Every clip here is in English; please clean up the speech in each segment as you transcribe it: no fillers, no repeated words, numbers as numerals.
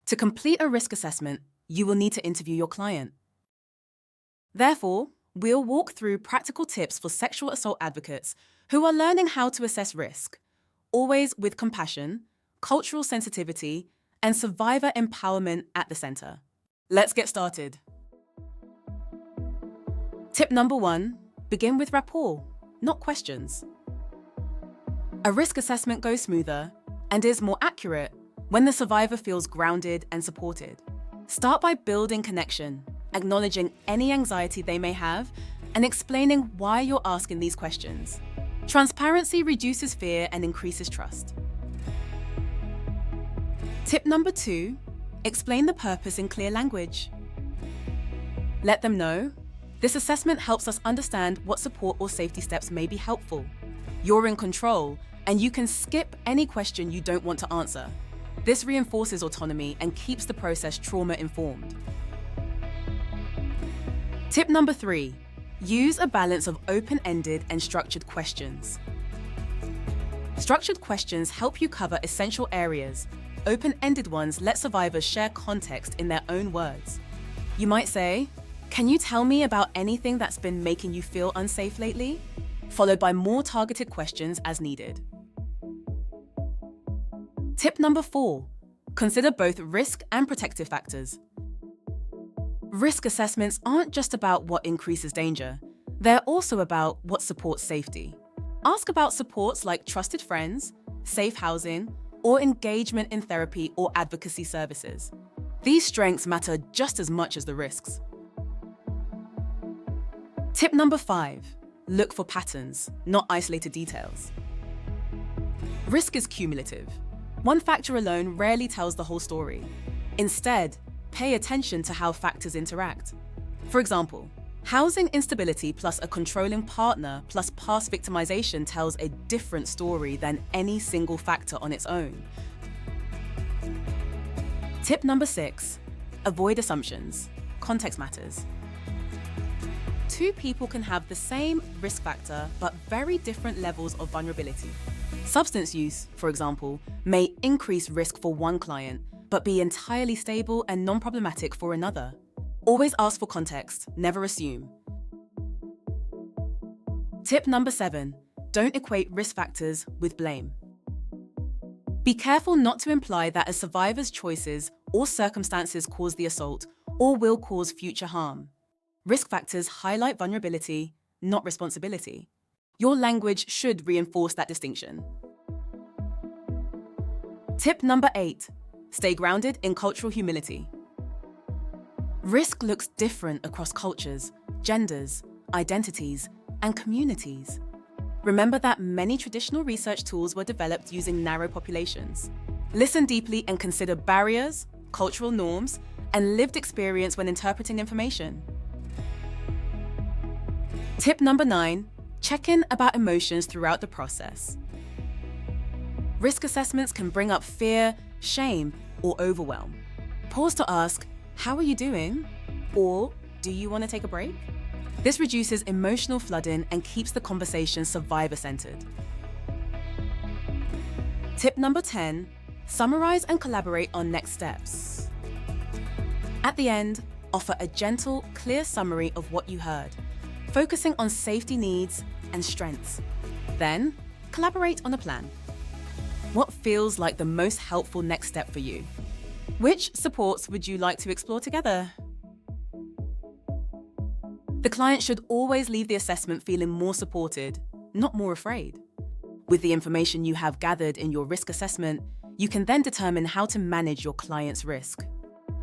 To complete a risk assessment, you will need to interview your client. Therefore, we'll walk through practical tips for sexual assault advocates who are learning how to assess risk, always with compassion, cultural sensitivity, and survivor empowerment at the center. Let's get started. Tip number 1, begin with rapport, not questions. A risk assessment goes smoother and is more accurate when the survivor feels grounded and supported. Start by building connection, acknowledging any anxiety they may have, and explaining why you're asking these questions. Transparency reduces fear and increases trust. Tip number 2, explain the purpose in clear language. Let them know, this assessment helps us understand what support or safety steps may be helpful. You're in control, and you can skip any question you don't want to answer. This reinforces autonomy and keeps the process trauma-informed. Tip number 3, use a balance of open-ended and structured questions. Structured questions help you cover essential areas. Open-ended ones let survivors share context in their own words. You might say, "Can you tell me about anything that's been making you feel unsafe lately?" Followed by more targeted questions as needed. Tip number 4, consider both risk and protective factors. Risk assessments aren't just about what increases danger. They're also about what supports safety. Ask about supports like trusted friends, safe housing, or engagement in therapy or advocacy services. These strengths matter just as much as the risks. Tip number 5, look for patterns, not isolated details. Risk is cumulative. One factor alone rarely tells the whole story. Instead, pay attention to how factors interact. For example, housing instability plus a controlling partner plus past victimization tells a different story than any single factor on its own. Tip number 6, avoid assumptions. Context matters. Two people can have the same risk factor but very different levels of vulnerability. Substance use, for example, may increase risk for one client, but be entirely stable and non-problematic for another. Always ask for context, never assume. Tip number 7, don't equate risk factors with blame. Be careful not to imply that a survivor's choices or circumstances caused the assault or will cause future harm. Risk factors highlight vulnerability, not responsibility. Your language should reinforce that distinction. Tip number 8, stay grounded in cultural humility. Risk looks different across cultures, genders, identities, and communities. Remember that many traditional research tools were developed using narrow populations. Listen deeply and consider barriers, cultural norms, and lived experience when interpreting information. Tip number 9, check in about emotions throughout the process. Risk assessments can bring up fear, shame, or overwhelm. Pause to ask, "How are you doing?" Or, "Do you want to take a break?" This reduces emotional flooding and keeps the conversation survivor-centered. Tip number 10, summarize and collaborate on next steps. At the end, offer a gentle, clear summary of what you heard, focusing on safety needs and strengths. Then, collaborate on a plan. What feels like the most helpful next step for you? Which supports would you like to explore together? The client should always leave the assessment feeling more supported, not more afraid. With the information you have gathered in your risk assessment, you can then determine how to manage your client's risk.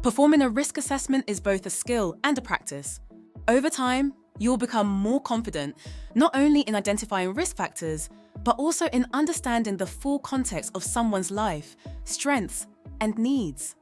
Performing a risk assessment is both a skill and a practice. Over time, you'll become more confident, not only in identifying risk factors, but also in understanding the full context of someone's life, strengths, and needs.